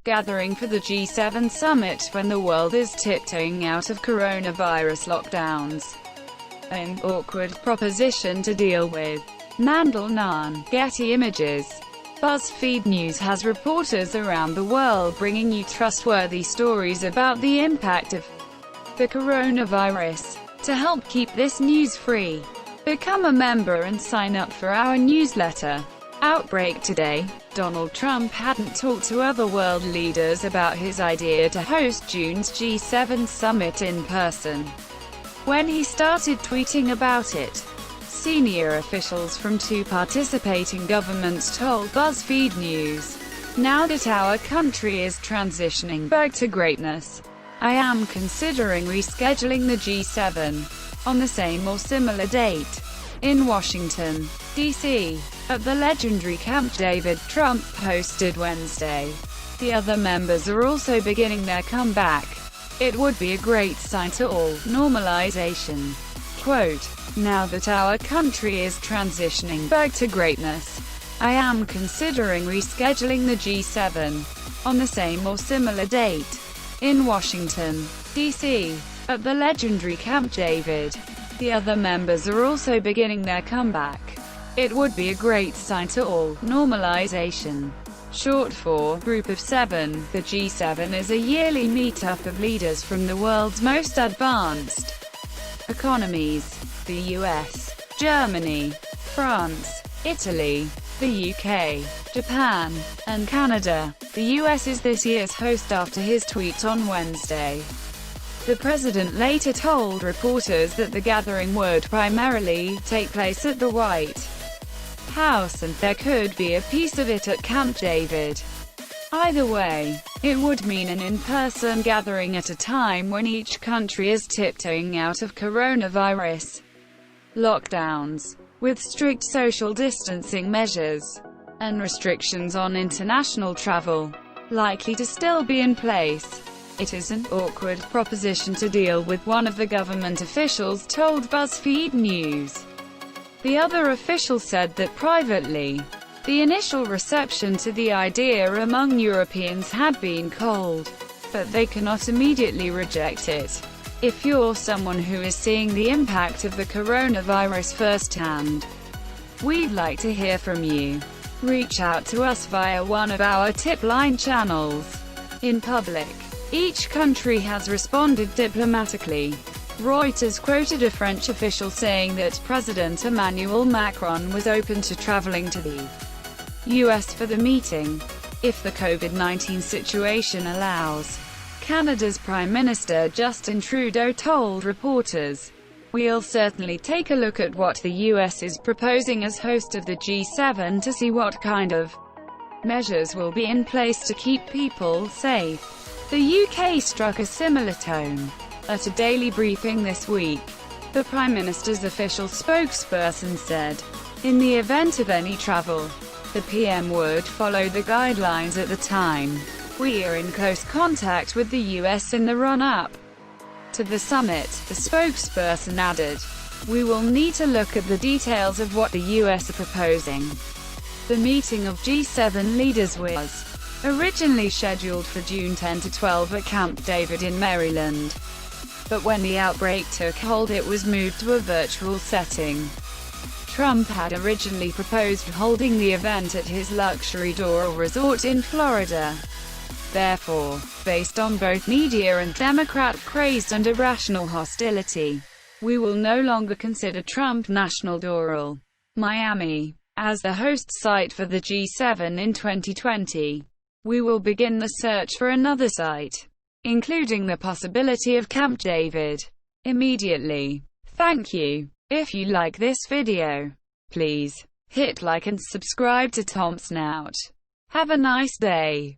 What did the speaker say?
gathering for the G7 summit when the world is tiptoeing out of coronavirus lockdowns. An awkward proposition to deal with. Mandelnaan, Getty Images. BuzzFeed News has reporters around the world bringing you trustworthy stories about the impact of the coronavirus. To help keep this news free, become a member and sign up for our newsletter. Outbreak today. Donald Trump hadn't talked to other world leaders about his idea to host June's G7 summit in person. When he started tweeting about it, senior officials from two participating governments told BuzzFeed News, "Now that our country is transitioning back to greatness, I am considering rescheduling the G7 on the same or similar date in Washington, D.C. at the legendary Camp David," Trump posted Wednesday. The other members are also beginning their comeback. It would be a great sign to all normalization. Quote, "Now that our country is transitioning back to greatness, I am considering rescheduling the G7 on the same or similar date in Washington, D.C. at the legendary Camp David. The other members are also beginning their comeback. It would be a great sign to all normalization." Short for Group of Seven, the G7 is a yearly meetup of leaders from the world's most advanced economies: the US, Germany, France, Italy, the UK, Japan, and Canada. The US is this year's host after his tweet on Wednesday. The president later told reporters that the gathering would primarily take place at the White House and there could be a piece of it at Camp David. Either way, it would mean an in-person gathering at a time when each country is tiptoeing out of coronavirus lockdowns, with strict social distancing measures and restrictions on international travel likely to still be in place. It is an awkward proposition to deal with, one of the government officials told BuzzFeed News. The other official said that privately, the initial reception to the idea among Europeans had been cold, but they cannot immediately reject it. If you're someone who is seeing the impact of the coronavirus firsthand, we'd like to hear from you. Reach out to us via one of our tip line channels. In public, each country has responded diplomatically. Reuters quoted a French official saying that President Emmanuel Macron was open to traveling to the US for the meeting, if the COVID-19 situation allows. Canada's Prime Minister Justin Trudeau told reporters, "We'll certainly take a look at what the US is proposing as host of the G7 to see what kind of measures will be in place to keep people safe." The UK struck a similar tone at a daily briefing this week. The Prime Minister's official spokesperson said, "In the event of any travel, the PM would follow the guidelines at the time. We are in close contact with the US in the run-up to the summit," the spokesperson added. "We will need to look at the details of what the US are proposing." The meeting of G7 leaders was originally scheduled for June 10 to 12 at Camp David in Maryland. But when the outbreak took hold, it was moved to a virtual setting. Trump had originally proposed holding the event at his luxury Doral resort in Florida. Therefore, based on both media and Democrat praise and irrational hostility, we will no longer consider Trump National Doral, Miami, as the host site for the G7 in 2020. We will begin the search for another site, including the possibility of Camp David, immediately. Thank you. If you like this video, please hit like and subscribe to Tom Snout. Have a nice day.